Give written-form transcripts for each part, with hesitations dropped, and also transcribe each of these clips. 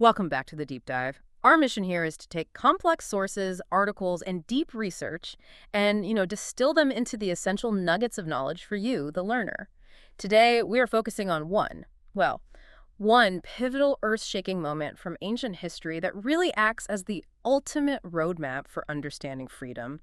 Welcome back to the deep dive. Our mission here is to take complex sources, articles, and deep research and, distill them into the essential nuggets of knowledge for you, the learner. Today, we are focusing on one pivotal earth-shaking moment from ancient history that really acts as the ultimate roadmap for understanding freedom.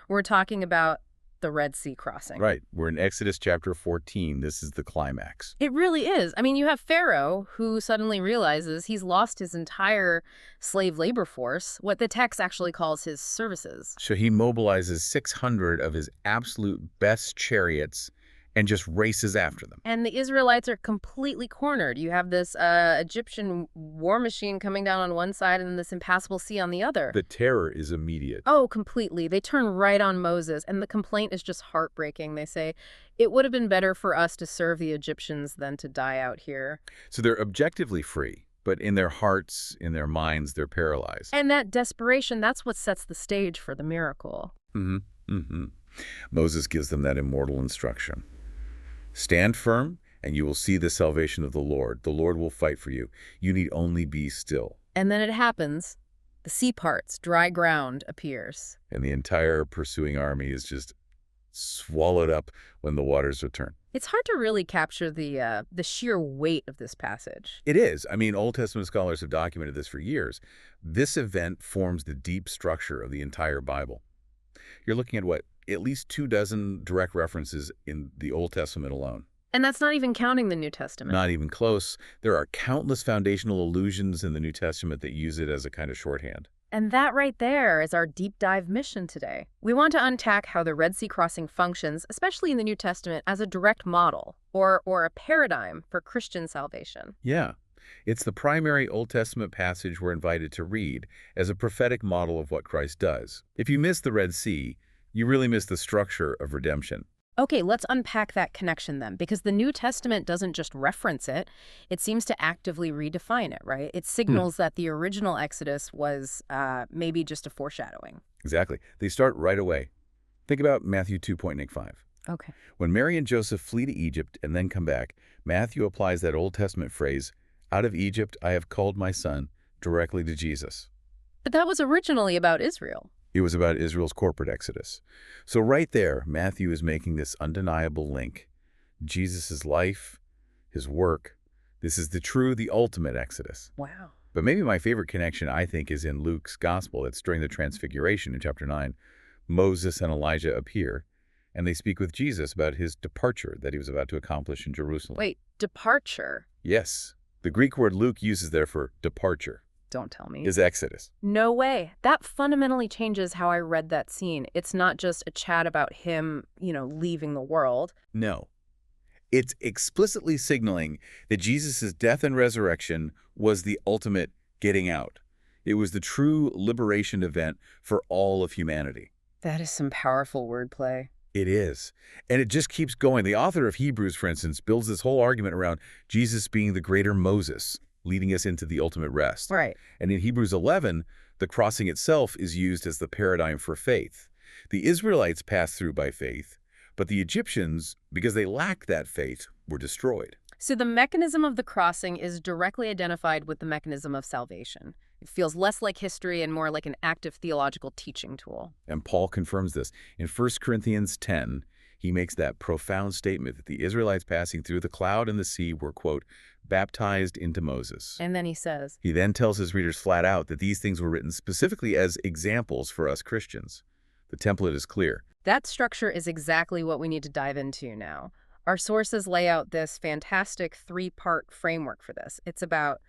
We're talking about the Red Sea crossing. Right. We're in Exodus chapter 14. This is the climax. It really is. I mean, you have Pharaoh who suddenly realizes he's lost his entire slave labor force, what the text actually calls his services. So he mobilizes 600 of his absolute best chariots and just races after them. And the Israelites are completely cornered. You have this Egyptian war machine coming down on one side and this impassable sea on the other. The terror is immediate. Oh, completely. They turn right on Moses, and the complaint is just heartbreaking. They say, it would have been better for us to serve the Egyptians than to die out here. So they're objectively free, but in their hearts, in their minds, they're paralyzed. And that desperation, that's what sets the stage for the miracle. Moses gives them that immortal instruction. Stand firm, and you will see the salvation of the Lord. The Lord will fight for you. You need only be still. And then it happens. The sea parts, dry ground appears. And the entire pursuing army is just swallowed up when the waters return. It's hard to really capture the sheer weight of this passage. It is. I mean, Old Testament scholars have documented this for years. This event forms the deep structure of the entire Bible. You're looking at, at least 24 direct references in the Old Testament alone. And that's not even counting the New Testament. Not even close. There are countless foundational allusions in the New Testament that use it as a kind of shorthand. And that right there is our deep dive mission today. We want to unpack how the Red Sea crossing functions, especially in the New Testament, as a direct model or a paradigm for Christian salvation. Yeah. It's the primary Old Testament passage we're invited to read as a prophetic model of what Christ does. If you miss the Red Sea, you really miss the structure of redemption. Okay, let's unpack that connection then, because the New Testament doesn't just reference it, it seems to actively redefine it, right? It signals that the original Exodus was maybe just a foreshadowing. Exactly. They start right away. Think about Matthew 2.5. Okay. When Mary and Joseph flee to Egypt and then come back, Matthew applies that Old Testament phrase, "Out of Egypt I have called my son," directly to Jesus. But that was originally about Israel. It was about Israel's corporate exodus. So right there, Matthew is making this undeniable link. Jesus' life, his work, this is the ultimate exodus. Wow. But maybe my favorite connection, I think, is in Luke's gospel. It's during the Transfiguration in chapter 9. Moses and Elijah appear, and they speak with Jesus about his departure that he was about to accomplish in Jerusalem. Wait, departure? Yes. The Greek word Luke uses there for departure Don't tell me. is Exodus. No way. That fundamentally changes how I read that scene. It's not just a chat about him, leaving the world. No. It's explicitly signaling that Jesus' death and resurrection was the ultimate getting out. It was the true liberation event for all of humanity. That is some powerful wordplay. It is. And it just keeps going. The author of Hebrews, for instance, builds this whole argument around Jesus being the greater Moses, leading us into the ultimate rest. Right. And in Hebrews 11, the crossing itself is used as the paradigm for faith. The Israelites passed through by faith, but the Egyptians, because they lacked that faith, were destroyed. So the mechanism of the crossing is directly identified with the mechanism of salvation. It feels less like history and more like an active theological teaching tool. And Paul confirms this. In 1 Corinthians 10, he makes that profound statement that the Israelites passing through the cloud and the sea were, quote, baptized into Moses. And then he says, He then tells his readers flat out that these things were written specifically as examples for us Christians. The template is clear. that structure is exactly what we need to dive into now. Our sources lay out this fantastic three-part framework for this. It's about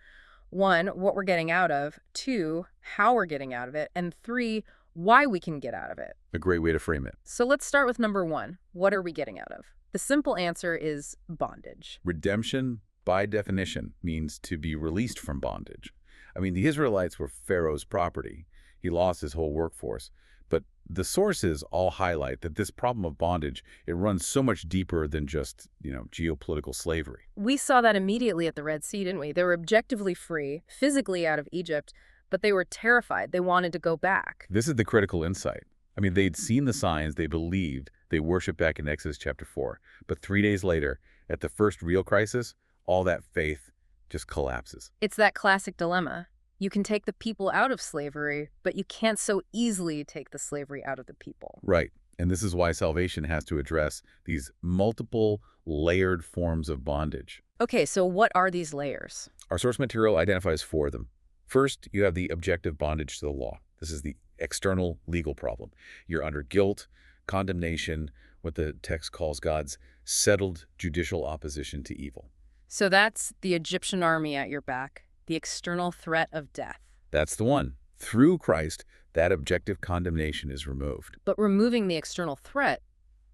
1, what we're getting out of, 2, how we're getting out of it, and 3, why we can get out of it. A great way to frame it. So let's start with number 1. What are we getting out of? The simple answer is bondage. Redemption, by definition, means to be released from bondage. I mean, the Israelites were Pharaoh's property. He lost his whole workforce. But the sources all highlight that this problem of bondage, it runs so much deeper than just, geopolitical slavery. We saw that immediately at the Red Sea, didn't we? They were objectively free, physically out of Egypt, but they were terrified. They wanted to go back. This is the critical insight. I mean, they'd seen the signs, they believed, they worshiped back in Exodus chapter 4. But 3 days later, at the first real crisis, all that faith just collapses. It's that classic dilemma. You can take the people out of slavery, but you can't so easily take the slavery out of the people. Right. And this is why salvation has to address these multiple layered forms of bondage. Okay, so what are these layers? Our source material identifies four of them. First, you have the objective bondage to the law. This is the external legal problem. You're under guilt, condemnation, what the text calls God's settled judicial opposition to evil. So that's the Egyptian army at your back, the external threat of death. That's the one. Through Christ, that objective condemnation is removed. But removing the external threat,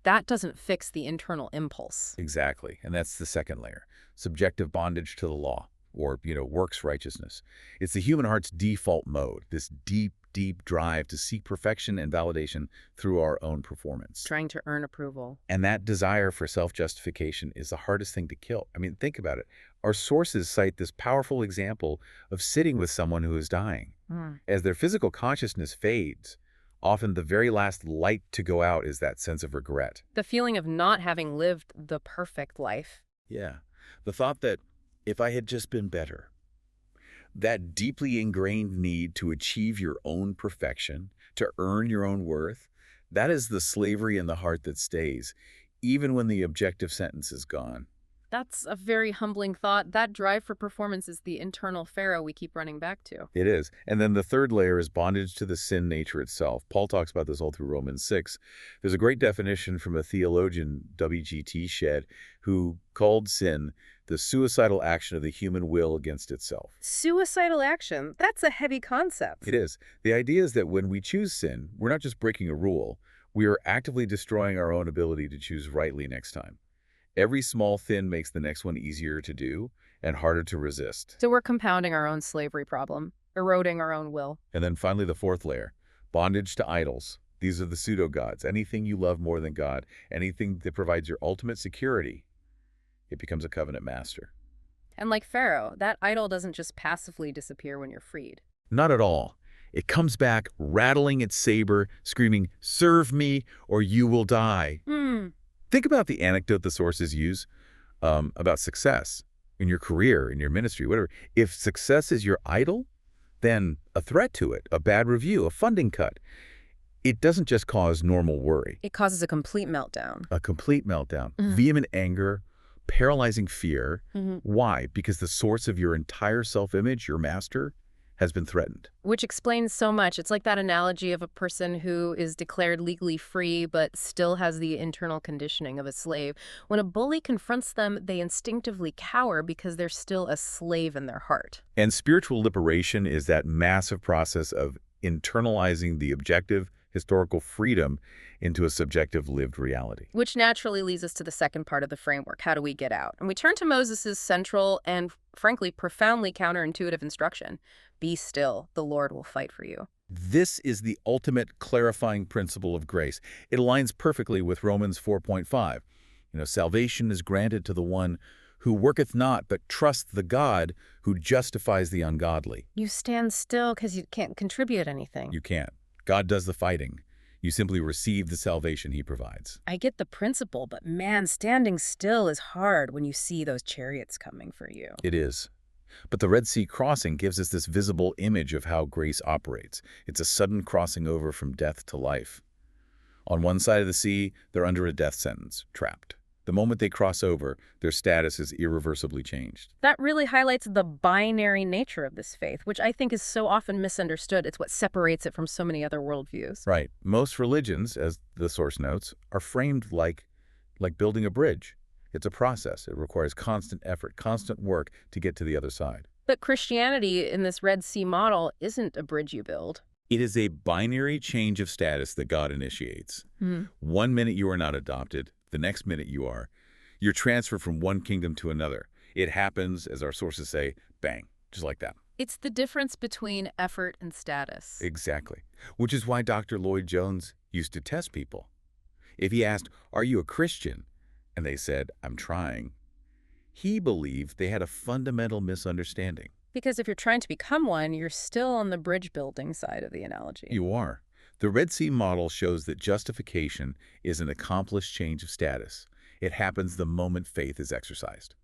that doesn't fix the internal impulse. Exactly. And that's the second layer. Subjective bondage to the law, or, works righteousness. It's the human heart's default mode, this deep, deep drive to seek perfection and validation through our own performance. Trying to earn approval. And that desire for self-justification is the hardest thing to kill. I mean, think about it. Our sources cite this powerful example of sitting with someone who is dying. As their physical consciousness fades, often the very last light to go out is that sense of regret. The feeling of not having lived the perfect life. Yeah. The thought that if I had just been better, that deeply ingrained need to achieve your own perfection, to earn your own worth, that is the slavery in the heart that stays, even when the objective sentence is gone. That's a very humbling thought. That drive for performance is the internal Pharaoh we keep running back to. It is. And then the third layer is bondage to the sin nature itself. Paul talks about this all through Romans 6. There's a great definition from a theologian, W.G.T. Shedd, who called sin the suicidal action of the human will against itself. Suicidal action? That's a heavy concept. It is. The idea is that when we choose sin, we're not just breaking a rule, we are actively destroying our own ability to choose rightly next time. Every small sin makes the next one easier to do and harder to resist. So we're compounding our own slavery problem, eroding our own will. And then finally the fourth layer, bondage to idols. These are the pseudo-gods. Anything you love more than God, anything that provides your ultimate security, it becomes a covenant master. And like Pharaoh, that idol doesn't just passively disappear when you're freed. Not at all. It comes back rattling its saber, screaming, "Serve me or you will die." Think about the anecdote the sources use about success in your career, in your ministry, whatever. If success is your idol, then a threat to it, a bad review, a funding cut, it doesn't just cause normal worry. It causes a complete meltdown. A complete meltdown, vehement anger, paralyzing fear. Why? Because the source of your entire self-image, your master, has been threatened. Which explains so much. It's like that analogy of a person who is declared legally free but still has the internal conditioning of a slave. When a bully confronts them, they instinctively cower because they're still a slave in their heart. And spiritual liberation is that massive process of internalizing the objective historical freedom into a subjective lived reality. Which naturally leads us to the second part of the framework. How do we get out? And we turn to Moses' central and, frankly, profoundly counterintuitive instruction. Be still, the Lord will fight for you. This is the ultimate clarifying principle of grace. It aligns perfectly with Romans 4.5. Salvation is granted to the one who worketh not, but trusts the God who justifies the ungodly. You stand still because you can't contribute anything. You can't. God does the fighting. You simply receive the salvation he provides. I get the principle, but man, standing still is hard when you see those chariots coming for you. It is. But the Red Sea crossing gives us this visible image of how grace operates. It's a sudden crossing over from death to life. On one side of the sea, they're under a death sentence, trapped. The moment they cross over, their status is irreversibly changed. That really highlights the binary nature of this faith, which I think is so often misunderstood. It's what separates it from so many other worldviews. Right. Most religions, as the source notes, are framed like building a bridge. It's a process. It requires constant effort, constant work to get to the other side. But Christianity in this Red Sea model isn't a bridge you build. It is a binary change of status that God initiates. 1 minute you are not adopted, the next minute you are. You're transferred from one kingdom to another. It happens, as our sources say, bang, just like that. It's the difference between effort and status. Exactly. Which is why Dr. Lloyd Jones used to test people. If he asked, "Are you a Christian?" and they said, "I'm trying," he believed they had a fundamental misunderstanding. Because if you're trying to become one, you're still on the bridge building side of the analogy. You are. The Red Sea model shows that justification is an accomplished change of status. It happens the moment faith is exercised.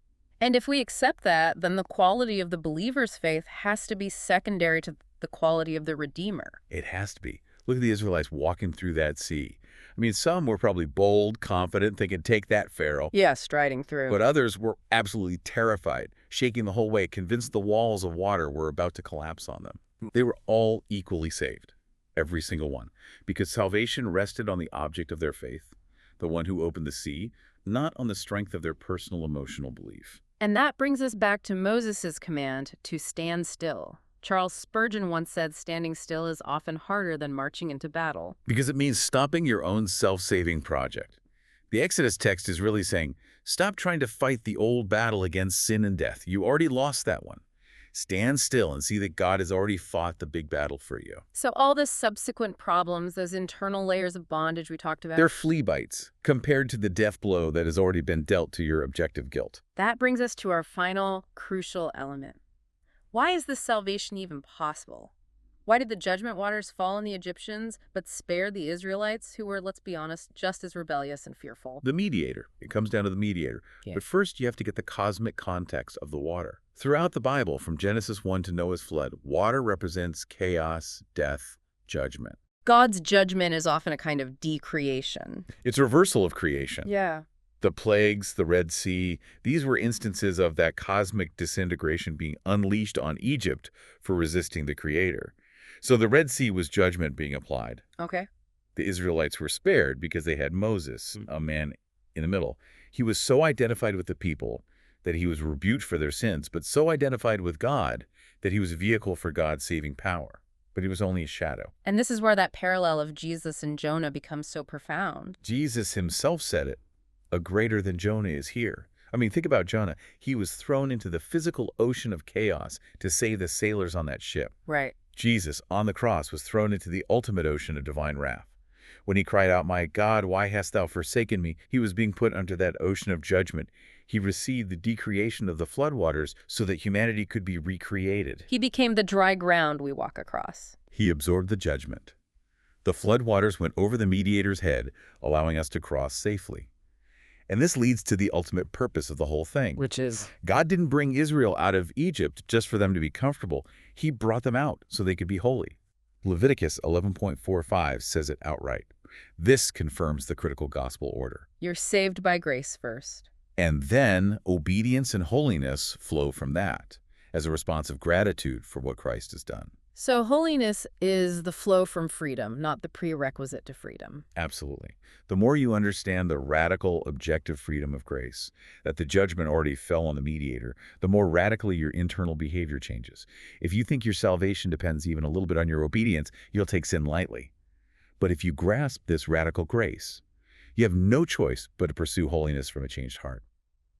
And if we accept that, then the quality of the believer's faith has to be secondary to the quality of the Redeemer. It has to be. Look at the Israelites walking through that sea. I mean, some were probably bold, confident, thinking, take that, Pharaoh. Yeah, striding through. But others were absolutely terrified, shaking the whole way, convinced the walls of water were about to collapse on them. They were all equally saved, every single one, because salvation rested on the object of their faith, the one who opened the sea, not on the strength of their personal emotional belief. And that brings us back to Moses' command to stand still. Charles Spurgeon once said standing still is often harder than marching into battle. Because it means stopping your own self-saving project. The Exodus text is really saying, stop trying to fight the old battle against sin and death. You already lost that one. Stand still and see that God has already fought the big battle for you. So all the subsequent problems, those internal layers of bondage we talked about, They're flea bites compared to the death blow that has already been dealt to your objective guilt. that brings us to our final crucial element. Why is this salvation even possible? Why did the judgment waters fall on the Egyptians but spare the Israelites, who were, let's be honest, just as rebellious and fearful? The mediator. It comes down to the mediator. Yeah. But first, you have to get the cosmic context of the water. Throughout the Bible, from Genesis 1 to Noah's flood, water represents chaos, death, judgment. God's judgment is often a kind of decreation. It's a reversal of creation. Yeah. The plagues, the Red Sea, these were instances of that cosmic disintegration being unleashed on Egypt for resisting the Creator. So the Red Sea was judgment being applied. Okay. The Israelites were spared because they had Moses, a man in the middle. He was so identified with the people that he was rebuked for their sins, but so identified with God that he was a vehicle for God's saving power. But he was only a shadow. And this is where that parallel of Jesus and Jonah becomes so profound. Jesus himself said it. A greater than Jonah is here. I mean, think about Jonah. He was thrown into the physical ocean of chaos to save the sailors on that ship. Right. Jesus, on the cross, was thrown into the ultimate ocean of divine wrath. When he cried out, "My God, why hast thou forsaken me?" he was being put under that ocean of judgment. He received the decreation of the floodwaters so that humanity could be recreated. He became the dry ground we walk across. He absorbed the judgment. The floodwaters went over the mediator's head, allowing us to cross safely. And this leads to the ultimate purpose of the whole thing. Which is? God didn't bring Israel out of Egypt just for them to be comfortable. He brought them out so they could be holy. Leviticus 11.45 says it outright. This confirms the critical gospel order. You're saved by grace first. And then obedience and holiness flow from that as a response of gratitude for what Christ has done. So holiness is the flow from freedom, not the prerequisite to freedom. Absolutely. The more you understand the radical, objective freedom of grace, that the judgment already fell on the mediator, the more radically your internal behavior changes. If you think your salvation depends even a little bit on your obedience, you'll take sin lightly. But if you grasp this radical grace, you have no choice but to pursue holiness from a changed heart.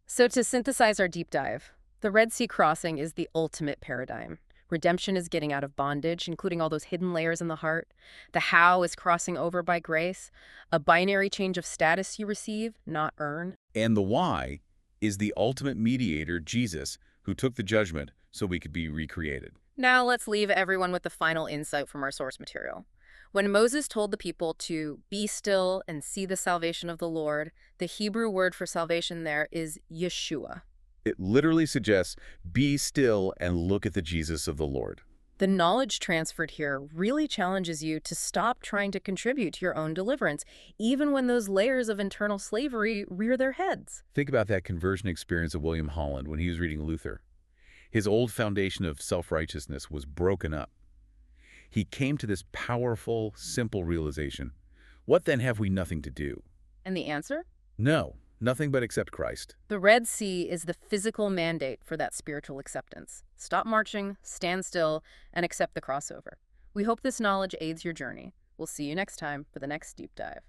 So to synthesize our deep dive, the Red Sea crossing is the ultimate paradigm. Redemption is getting out of bondage, including all those hidden layers in the heart. The how is crossing over by grace, a binary change of status you receive, not earn. And the why is the ultimate mediator, Jesus, who took the judgment so we could be recreated. Now let's leave everyone with the final insight from our source material. When Moses told the people to be still and see the salvation of the Lord, the Hebrew word for salvation there is Yeshua. It literally suggests, be still and look at the Jesus of the Lord. The knowledge transferred here really challenges you to stop trying to contribute to your own deliverance, even when those layers of internal slavery rear their heads. Think about that conversion experience of William Holland when he was reading Luther. His old foundation of self-righteousness was broken up. He came to this powerful, simple realization. What then have we nothing to do? And the answer? No, nothing but accept Christ. The Red Sea is the physical mandate for that spiritual acceptance. Stop marching, stand still, and accept the crossover. We hope this knowledge aids your journey. We'll see you next time for the next deep dive.